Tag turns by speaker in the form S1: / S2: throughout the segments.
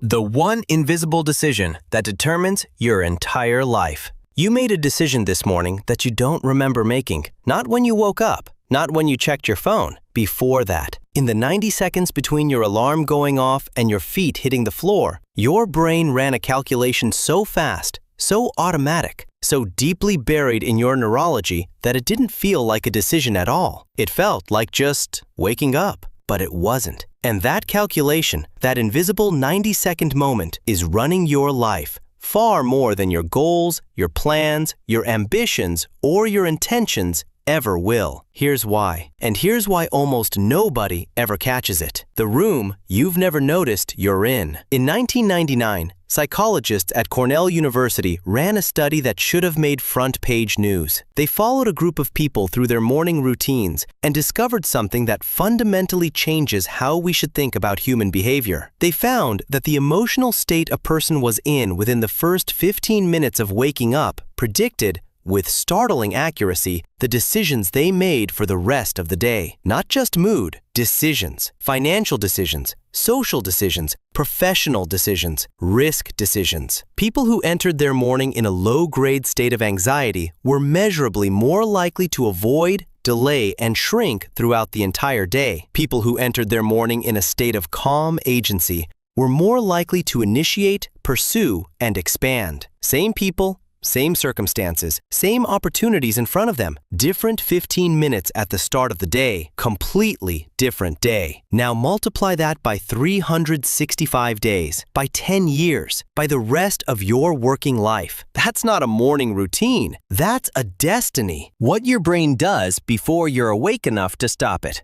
S1: The one invisible decision that determines your entire life. You made a decision this morning that you don't remember making. Not when you woke up, not when you checked your phone. Before that, in the 90 seconds between your alarm going off and your feet hitting the floor, your brain ran a calculation so fast, so automatic, so deeply buried in your neurology that it didn't feel like a decision at all. It felt like just waking up, but it wasn't. And that calculation, that invisible 90-second moment, is running your life far more than your goals, your plans, your ambitions, or your intentions ever will. Here's why. And here's why almost nobody ever catches it. The room you've never noticed you're in. In 1999, psychologists at Cornell University ran a study that should have made front-page news. They followed a group of people through their morning routines and discovered something that fundamentally changes how we should think about human behavior. They found that the emotional state a person was in within the first 15 minutes of waking up predicted, with startling accuracy, the decisions they made for the rest of the day. Not just mood, decisions, financial decisions, social decisions, professional decisions, risk decisions. People who entered their morning in a low-grade state of anxiety were measurably more likely to avoid, delay, and shrink throughout the entire day. People who entered their morning in a state of calm agency were more likely to initiate, pursue, and expand. Same people, same circumstances, same opportunities in front of them. Different 15 minutes at the start of the day, completely different day. Now multiply that by 365 days, by 10 years, by the rest of your working life. That's not a morning routine. That's a destiny. What your brain does before you're awake enough to stop it.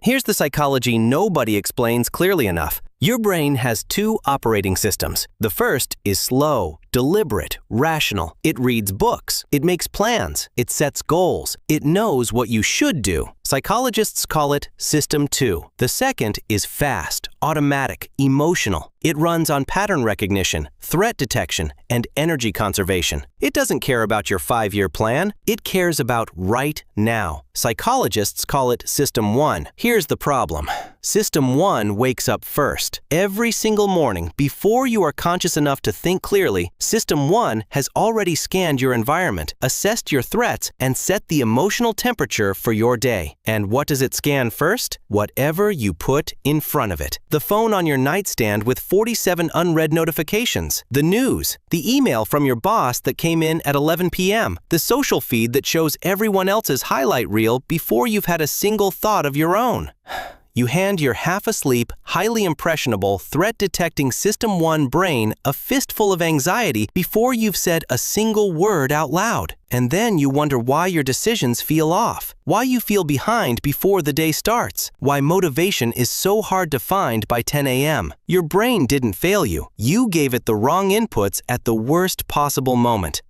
S1: Here's the psychology nobody explains clearly enough. Your brain has two operating systems. The first is slow, deliberate, rational. It reads books. It makes plans. It sets goals. It knows what you should do. Psychologists call it System 2. The second is fast, automatic, emotional. It runs on pattern recognition, threat detection, and energy conservation. It doesn't care about your 5-year plan. It cares about right now. Psychologists call it System 1. Here's the problem. System 1 wakes up first. Every single morning, before you are conscious enough to think clearly, System 1 has already scanned your environment, assessed your threats, and set the emotional temperature for your day. And what does it scan first? Whatever you put in front of it. The phone on your nightstand with 47 unread notifications. The news. The email from your boss that came in at 11 p.m. The social feed that shows everyone else's highlight reel before you've had a single thought of your own. You hand your half-asleep, highly impressionable, threat-detecting System 1 brain a fistful of anxiety before you've said a single word out loud. And then you wonder why your decisions feel off, why you feel behind before the day starts, why motivation is so hard to find by 10 a.m. Your brain didn't fail you. You gave it the wrong inputs at the worst possible moment.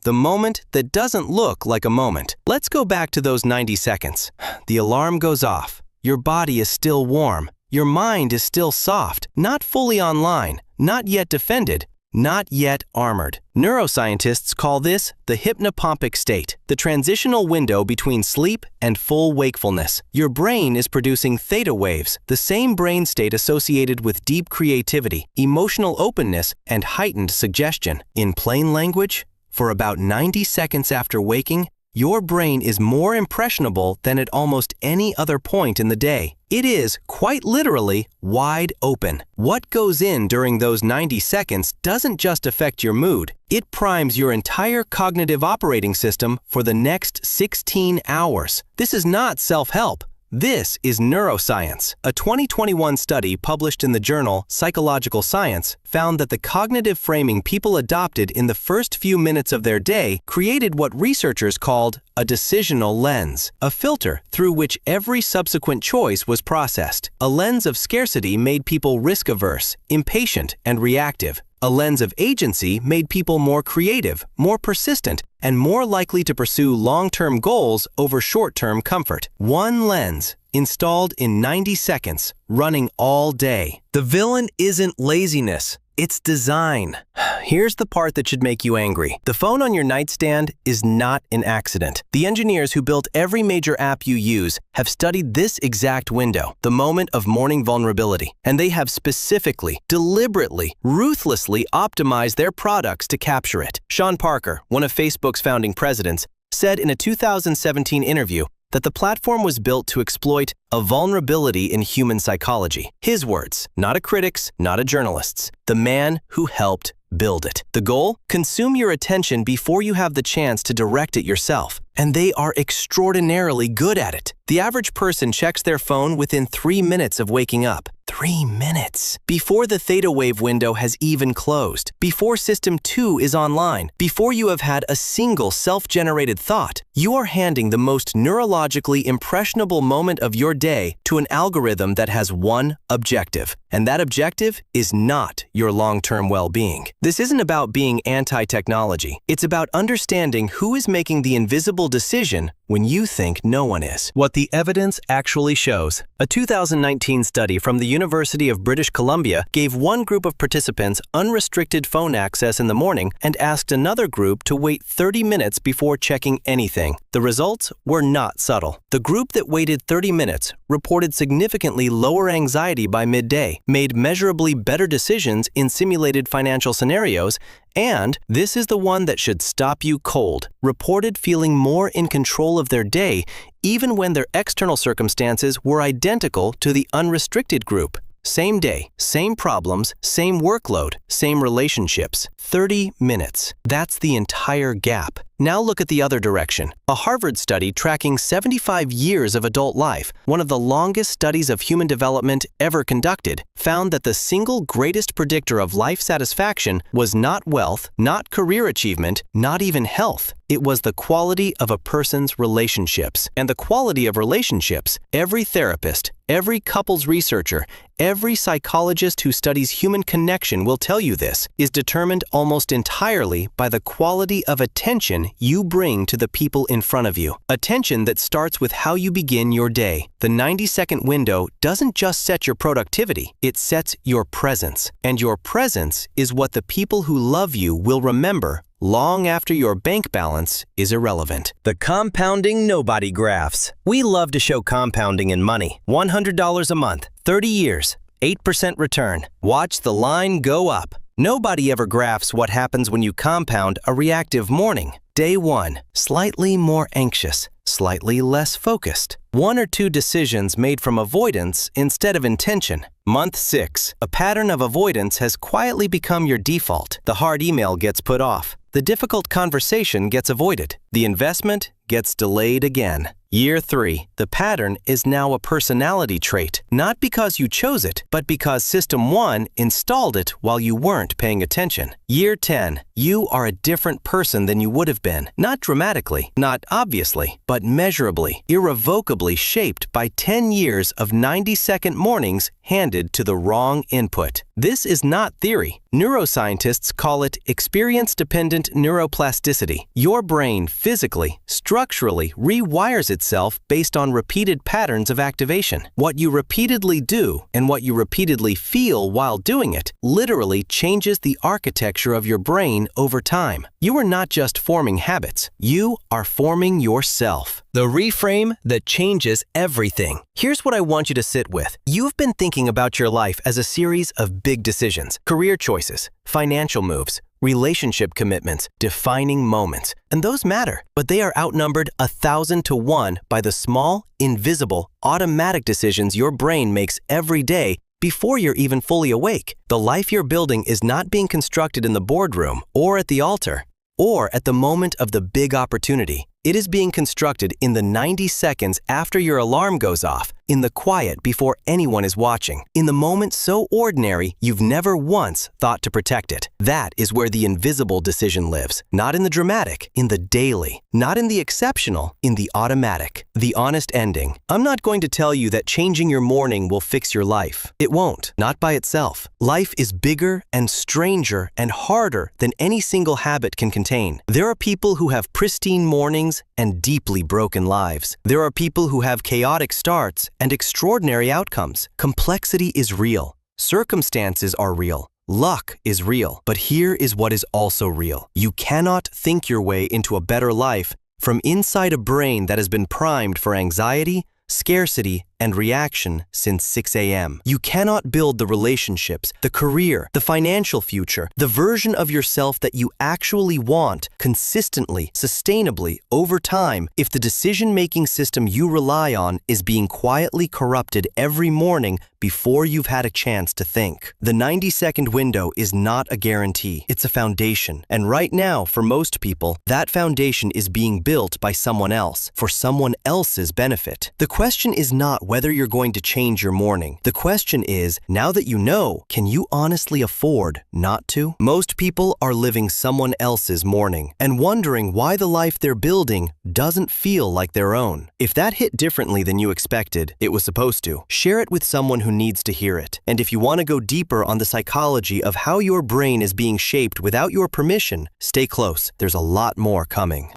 S1: The moment that doesn't look like a moment. Let's go back to those 90 seconds. The alarm goes off. Your body is still warm. Your mind is still soft, not fully online, not yet defended, not yet armored. Neuroscientists call this the hypnopompic state, the transitional window between sleep and full wakefulness. Your brain is producing theta waves, the same brain state associated with deep creativity, emotional openness, and heightened suggestion. In plain language, for about 90 seconds after waking, your brain is more impressionable than at almost any other point in the day. It is, quite literally, wide open. What goes in during those 90 seconds doesn't just affect your mood. It primes your entire cognitive operating system for the next 16 hours. This is not self-help. This is neuroscience. A 2021 study published in the journal Psychological Science found that the cognitive framing people adopted in the first few minutes of their day created what researchers called a decisional lens, a filter through which every subsequent choice was processed. A lens of scarcity made people risk-averse, impatient, and reactive. A lens of agency made people more creative, more persistent, and more likely to pursue long-term goals over short-term comfort. One lens, installed in 90 seconds, running all day. The villain isn't laziness. It's design. here's the part that should make you angry. The phone on your nightstand is not an accident. The engineers who built every major app you use have studied this exact window, the moment of morning vulnerability, and they have specifically, deliberately, ruthlessly optimized their products to capture it. Sean Parker, one of Facebook's founding presidents, said in a 2017 interview that the platform was built to exploit a vulnerability in human psychology. His words, not a critic's, not a journalist's, the man who helped build it. The goal? Consume your attention before you have the chance to direct it yourself. And they are extraordinarily good at it. The average person checks their phone within 3 minutes of waking up. 3 minutes. Before the theta wave window has even closed. Before System 2 is online. Before you have had a single self-generated thought. You are handing the most neurologically impressionable moment of your day to an algorithm that has one objective. And that objective is not your long-term well-being. This isn't about being anti-technology. It's about understanding who is making the invisible decision when you think no one is. What the evidence actually shows. A 2019 study from the University of British Columbia gave one group of participants unrestricted phone access in the morning and asked another group to wait 30 minutes before checking anything. The results were not subtle. The group that waited 30 minutes reported significantly lower anxiety by midday, made measurably better decisions in simulated financial scenarios, and this is the one that should stop you cold, reported feeling more in control of their day even when their external circumstances were identical to the unrestricted group. Same day, same problems, same workload, same relationships. 30 minutes. That's the entire gap. Now look at the other direction. A Harvard study tracking 75 years of adult life, one of the longest studies of human development ever conducted, found that the single greatest predictor of life satisfaction was not wealth, not career achievement, not even health. It was the quality of a person's relationships. And the quality of relationships, every therapist, every couples researcher, every psychologist who studies human connection will tell you this, is determined almost entirely by the quality of attention you bring to the people in front of you. Attention that starts with how you begin your day. The 90-second window doesn't just set your productivity, it sets your presence. And your presence is what the people who love you will remember long after your bank balance is irrelevant. The compounding nobody graphs. We love to show compounding in money. $100 a month, 30 years, 8% return. Watch the line go up. Nobody ever graphs what happens when you compound a reactive morning. Day 1, slightly more anxious, slightly less focused. 1 or 2 decisions made from avoidance instead of intention. Month 6, a pattern of avoidance has quietly become your default. The hard email gets put off. The difficult conversation gets avoided. The investment gets delayed again. Year 3, the pattern is now a personality trait, not because you chose it, but because System 1 installed it while you weren't paying attention. Year 10, you are a different person than you would have been, not dramatically, not obviously, but measurably, irrevocably shaped by 10 years of 90-second mornings handed to the wrong input. This is not theory. Neuroscientists call it experience-dependent neuroplasticity. Your brain physically, structurally rewires itself based on repeated patterns of activation. What you repeatedly do and what you repeatedly feel while doing it literally changes the architecture of your brain over time. You are not just forming habits, you are forming yourself. The reframe that changes everything. Here's what I want you to sit with. You've been thinking about your life as a series of big decisions, career choices, financial moves, relationship commitments, defining moments. And those matter, but they are outnumbered 1,000 to 1 by the small, invisible, automatic decisions your brain makes every day before you're even fully awake. The life you're building is not being constructed in the boardroom or at the altar or at the moment of the big opportunity. It is being constructed in the 90 seconds after your alarm goes off, in the quiet before anyone is watching, in the moment so ordinary you've never once thought to protect it. That is where the invisible decision lives, not in the dramatic, in the daily, not in the exceptional, in the automatic. The honest ending. I'm not going to tell you that changing your morning will fix your life. It won't, not by itself. Life is bigger and stranger and harder than any single habit can contain. There are people who have pristine mornings and deeply broken lives. There are people who have chaotic starts and extraordinary outcomes. Complexity is real. Circumstances are real. Luck is real, but here is what is also real. You cannot think your way into a better life from inside a brain that has been primed for anxiety, scarcity, and reaction since 6 a.m. You cannot build the relationships, the career, the financial future, the version of yourself that you actually want consistently, sustainably, over time if the decision-making system you rely on is being quietly corrupted every morning before you've had a chance to think. The 90-second window is not a guarantee. It's a foundation. And right now, for most people, that foundation is being built by someone else, for someone else's benefit. The question is not whether you're going to change your morning. The question is, now that you know, can you honestly afford not to? Most people are living someone else's morning and wondering why the life they're building doesn't feel like their own. If that hit differently than you expected, it was supposed to. Share it with someone who needs to hear it. And if you want to go deeper on the psychology of how your brain is being shaped without your permission, stay close. There's a lot more coming.